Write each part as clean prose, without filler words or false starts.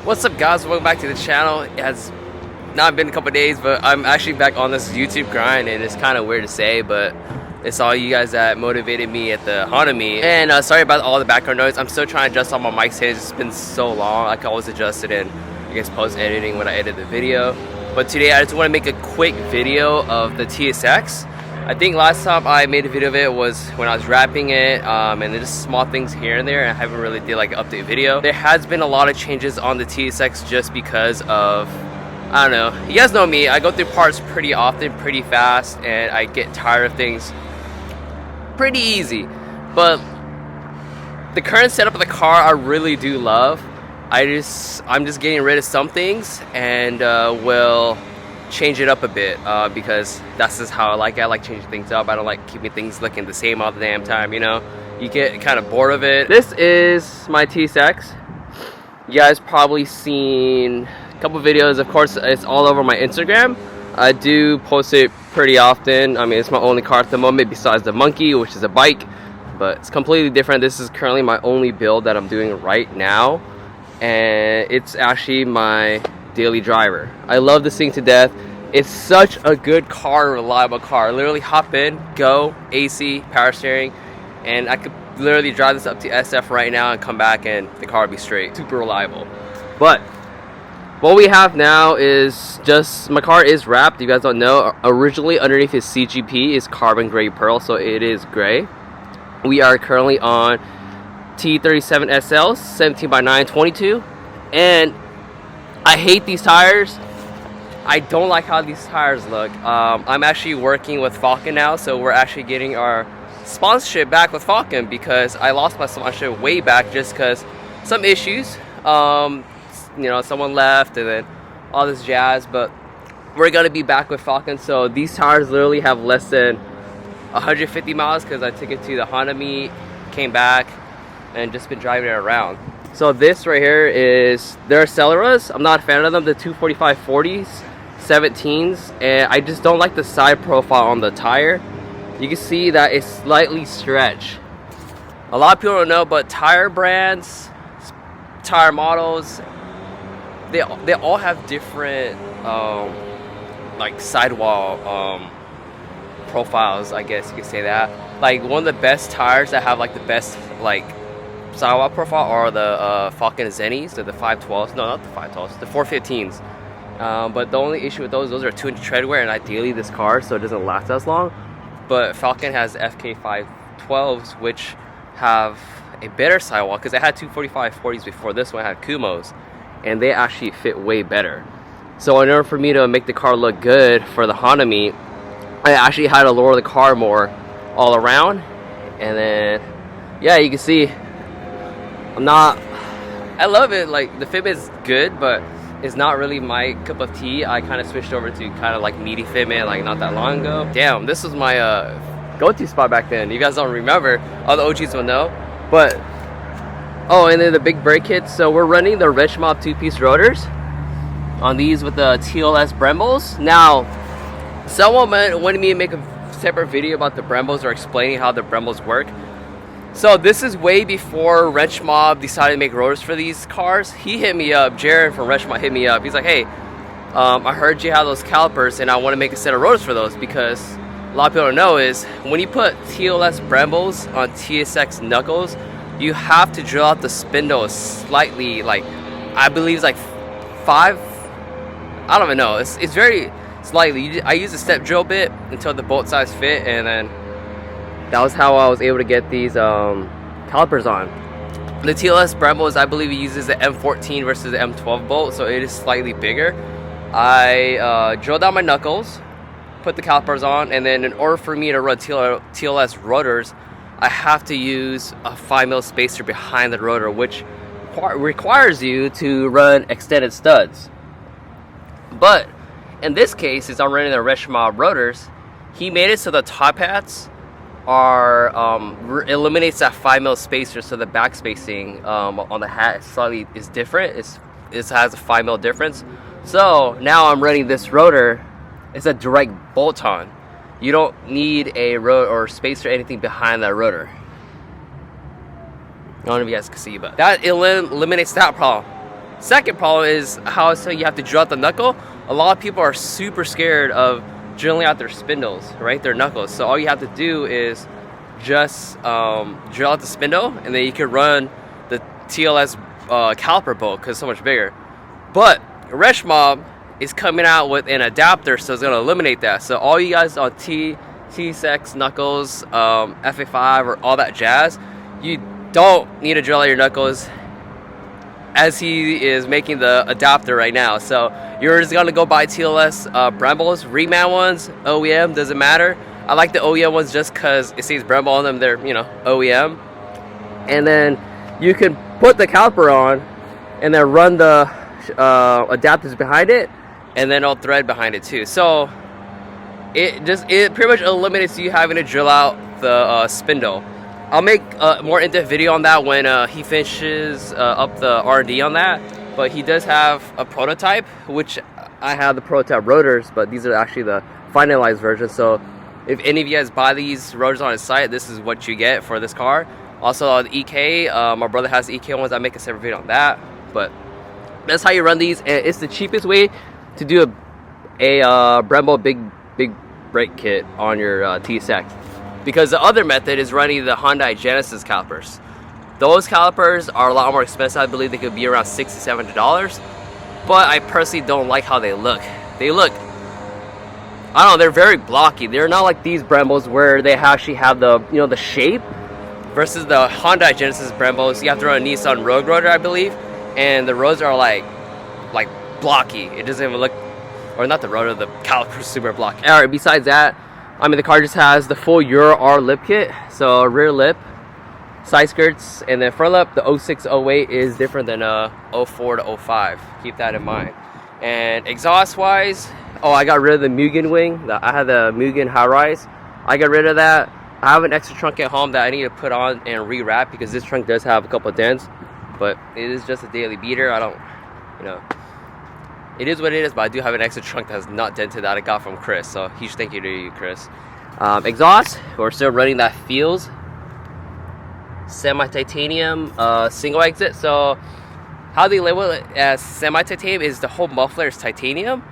What's up, guys? Welcome back to the channel. It has not been a couple days, but I'm actually back on this YouTube grind, and it's kind of weird to say, but it's all you guys that motivated me at the Honda meet. And sorry about all the background noise. I'm still trying to adjust all my mic settings. It's been so long. I can always adjust it in, I guess, post editing when I edit the video. But today I just want to make a quick video of the TSX. I think last time I made a video of it was when I was wrapping it, and there's just small things here and there, and I haven't really did like an update video. There has been a lot of changes on the TSX just because of, I don't know, you guys know me, I go through parts pretty often, pretty fast, and I get tired of things pretty easy. But the current setup of the car I really do love. I'm just getting rid of some things, and will change it up a bit, because that's just how I like it. I like changing things up. I don't like keeping things looking the same all the damn time, you know? You get kind of bored of it. This is my TSX. You guys probably seen a couple videos. Of course, it's all over my Instagram. I do post it pretty often. I mean, it's my only car at the moment besides the Monkey, which is a bike, but it's completely different. This is currently my only build that I'm doing right now, and it's actually my daily driver. I love this thing to death. It's such a good car, reliable car. Literally hop in, go, AC, power steering, and I could literally drive this up to SF right now and come back and the car would be straight. Super reliable. But what we have now is just, my car is wrapped. You guys don't know, originally underneath his CGP is carbon gray pearl, so it is gray. We are currently on T37 SL 17x922, and I hate these tires. I don't like how these tires look. I'm actually working with Falcon now, so we're actually getting our sponsorship back with Falcon because I lost my sponsorship way back just because some issues. You know, someone left and then all this jazz, but we're gonna be back with Falcon. So these tires literally have less than 150 miles because I took it to the Honda meet, came back, and just been driving it around. So this right here is, they're Acceleras. I'm not a fan of them, the 245 40s, 17s, and I just don't like the side profile on the tire. You can see that it's slightly stretched. A lot of people don't know, but tire brands, tire models, they all have different like sidewall profiles, I guess you could say that. Like one of the best tires that have like the best like sidewall profile are the Falcon Zennies, the 512s. No, not the 512s, the 415s. But the only issue with those are 2-inch tread wear, and ideally this car, so it doesn't last as long. But Falcon has FK 512s, which have a better sidewall because I had 245 40s before this one. I had Kumos, and they actually fit way better. So in order for me to make the car look good for the Honda meet, I actually had to lower the car more all around, and then yeah, you can see I love it. Like the fitment is good, but it's not really my cup of tea. I kind of switched over to kind of like meaty fitment like not that long ago. Damn, this was my go-to spot back then. You guys don't remember, all the OGs will know. But oh, and then the big brake kits. So we're running the Rich Mob 2-piece rotors on these with the TLS Brembos. Now someone wanted me to make a separate video about the Brembos or explaining how the Brembos work. So this is way before Wrench Mob decided to make rotors for these cars. He hit me up, Jared from Wrench Mob hit me up. He's like, hey, I heard you have those calipers and I want to make a set of rotors for those, because a lot of people don't know is when you put TLS Brembos on TSX knuckles, you have to drill out the spindle slightly, like I believe it's like 5, I don't even know, it's very slightly. I use a step drill bit until the bolt size fit, and then that was how I was able to get these calipers on. The TLS Brembos, I believe, it uses the M14 versus the M12 bolt, so it is slightly bigger. I drilled out my knuckles, put the calipers on, and then in order for me to run TLS rotors, I have to use a 5mm spacer behind the rotor, which requires you to run extended studs. But in this case, since I'm running the Rich Mob rotors, he made it so the top hats are eliminates that 5mm spacer, so the back spacing on the hat slightly is different. It has a 5mm difference. So now I'm running this rotor. It's a direct bolt-on. You don't need a rotor or spacer or anything behind that rotor. I don't know if you guys can see, but that eliminates that problem. Second problem is how so you have to drill out the knuckle. A lot of people are super scared of drilling out their spindles, right? Their knuckles. So all you have to do is just drill out the spindle, and then you can run the TLS caliper bolt because it's so much bigger. But Reshmob is coming out with an adapter, so it's going to eliminate that. So all you guys on TSX knuckles, FA5 or all that jazz, you don't need to drill out your knuckles, as he is making the adapter right now. So you're just gonna go buy TLS Brembos, reman ones, OEM, doesn't matter. I like the OEM ones just because it says Brembo on them, they're, you know, OEM. And then you can put the caliper on and then run the adapters behind it, and then it'll thread behind it too. So it pretty much eliminates you having to drill out the spindle. I'll make a more in-depth video on that when he finishes up the R&D on that. But he does have a prototype, which I have the prototype rotors, but these are actually the finalized version. So if any of you guys buy these rotors on his site, this is what you get for this car. Also the EK, my brother has the EK ones. I make a separate video on that. But that's how you run these, and it's the cheapest way to do a Brembo big brake kit on your TSX. Because the other method is running the Hyundai Genesis calipers. Those calipers are a lot more expensive. I believe they could be around $60 to $70. But I personally don't like how they look. They look, I don't know, they're very blocky. They're not like these Brembos where they actually have the, you know, the shape. Versus the Hyundai Genesis Brembos, you have to run a Nissan Rogue rotor, I believe. And the roads are like blocky. It doesn't even look, or not the rotor, the caliper's super blocky. Alright, besides that, I mean, the car just has the full Euro R lip kit. So rear lip, side skirts, and then front lip. The 06, 08 is different than 04 to 05. Keep that in mind. And exhaust wise, oh, I got rid of the Mugen wing. I had the Mugen high rise. I got rid of that. I have an extra trunk at home that I need to put on and rewrap because this trunk does have a couple of dents. But it is just a daily beater. I don't, you know, it is what it is, but I do have an extra trunk that's not dented that I got from Chris. So huge thank you to you, Chris. Exhaust, we're still running that Feels semi-titanium single exit. So how they label it as semi-titanium is the whole muffler is titanium,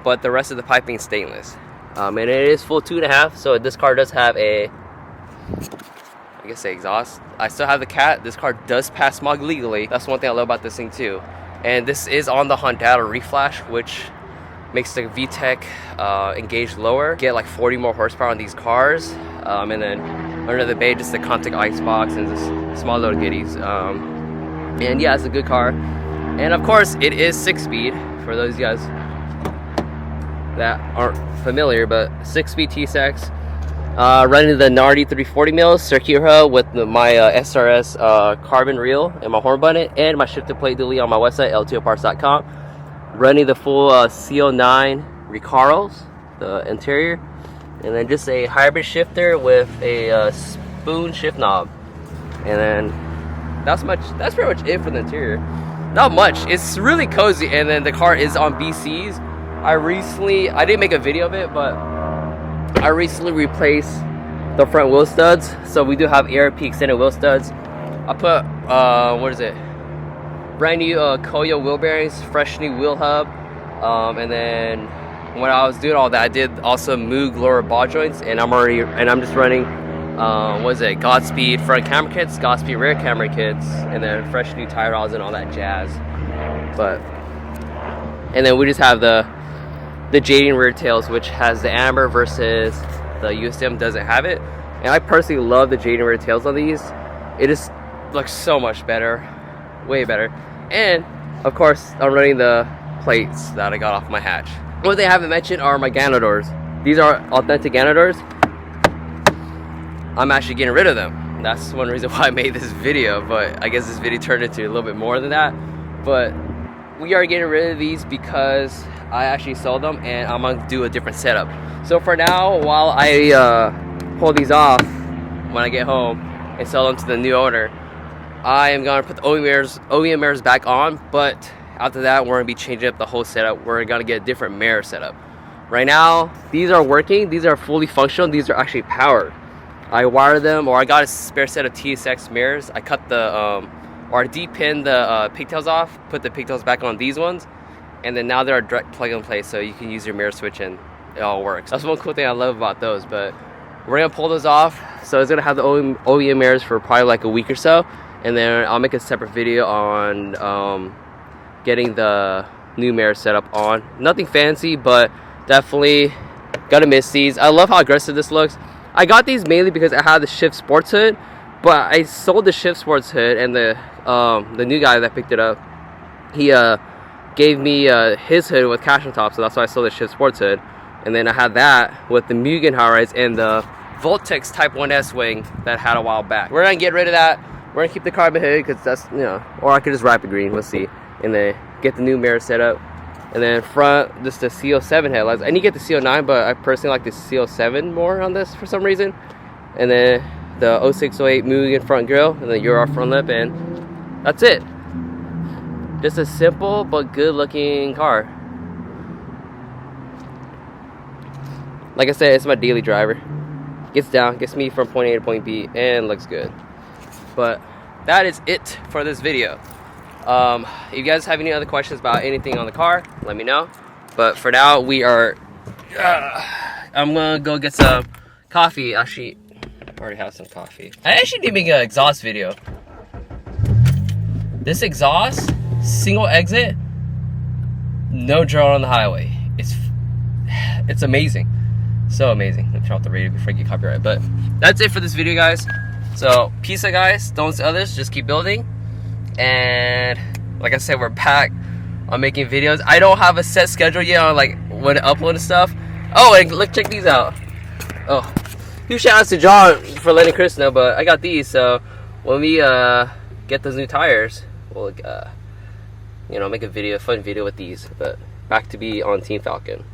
but the rest of the piping is stainless. And it is full 2.5, so this car does have a, I guess, exhaust. I still have the cat. This car does pass smog legally. That's one thing I love about this thing too. And this is on the Honda reflash, which makes the VTEC engage lower. Get like 40 more horsepower on these cars. And then under the bay, just the Contact Icebox and just small little giddies. And yeah, it's a good car. And of course, it is 6-speed for those guys that aren't familiar, but 6-speed TSX. Running the Nardi 340 mils Circuit with my SRS carbon reel and my horn button and my shifter plate dually on my website l2parts.com. Running the full CL9 Recaro, the interior, and then just a hybrid shifter with a spoon shift knob. And then that's pretty much it for the interior. Not much. It's really cozy, and then the car is on BCs. I didn't make a video of it, but I recently replaced the front wheel studs, so we do have ARP extended wheel studs. I put what is it? Brand new Koyo wheel bearings, fresh new wheel hub, and then when I was doing all that, I did also Moog lower ball joints, and I'm just running what is it? Godspeed front camera kits, Godspeed rear camera kits, and then fresh new tie rods and all that jazz. And then we just have the Jading rear tails, which has the amber versus the USM doesn't have it. And I personally love the Jading rear tails on these. It just looks so much better, way better. And of course, I'm running the plates that I got off my hatch. What they haven't mentioned are my Gano doors. These are authentic Gano doors. I'm actually getting rid of them. That's one reason why I made this video, but I guess this video turned into a little bit more than that. But we are getting rid of these because I actually sold them and I'm gonna do a different setup. So for now, while I pull these off when I get home and sell them to the new owner, I am gonna put the OEM mirrors back on, but after that we're gonna be changing up the whole setup. We're gonna get a different mirror setup. Right now, these are working, these are fully functional, these are actually powered. I wired them, or I got a spare set of TSX mirrors. I cut the or I de-pin the pigtails off, put the pigtails back on these ones, and then now they're a direct plug and play, so you can use your mirror switch and it all works. That's one cool thing I love about those. But we're gonna pull those off, so it's gonna have the OEM mirrors for probably like a week or so, and then I'll make a separate video on getting the new mirror set up on. Nothing fancy, but definitely gotta miss these. I love how aggressive this looks. I got these mainly because I had the Shift Sports hood, but I sold the Shift Sports hood, and the new guy that picked it up, he gave me his hood with cash on top, so that's why I sold the Shift Sports hood. And then I had that with the Mugen high rise and the Voltex Type 1S wing that I had a while back. We're gonna get rid of that. We're gonna keep the carbon hood because that's, you know, or I could just wrap it green. We'll see. And then get the new mirror set up. And then front, just the CL7 headlights. I need to get the CL9, but I personally like the CL7 more on this for some reason. And then the 0608 Mugen front grille, and the Euro front lip, and that's it. Just a simple but good looking car. Like I said, it's my daily driver. Gets down, gets me from point A to point B, and looks good. But that is it for this video. If you guys have any other questions about anything on the car, let me know. But for now, we are I'm gonna go get some coffee. Actually, I already have some coffee. I actually did make an exhaust video. This exhaust, single exit, no drone on the highway. It's amazing. So amazing. Let me turn off the radio before I get copyright. But that's it for this video, guys. So peace out, guys. Don't to others, just keep building. And like I said, we're back on making videos. I don't have a set schedule yet on like when to upload and stuff. Oh, and look, check these out. Oh, huge shout outs to John for letting Chris know, but I got these, so when we get those new tires, we'll you know, make a video, fun video with these. But back to be on Team Falcon.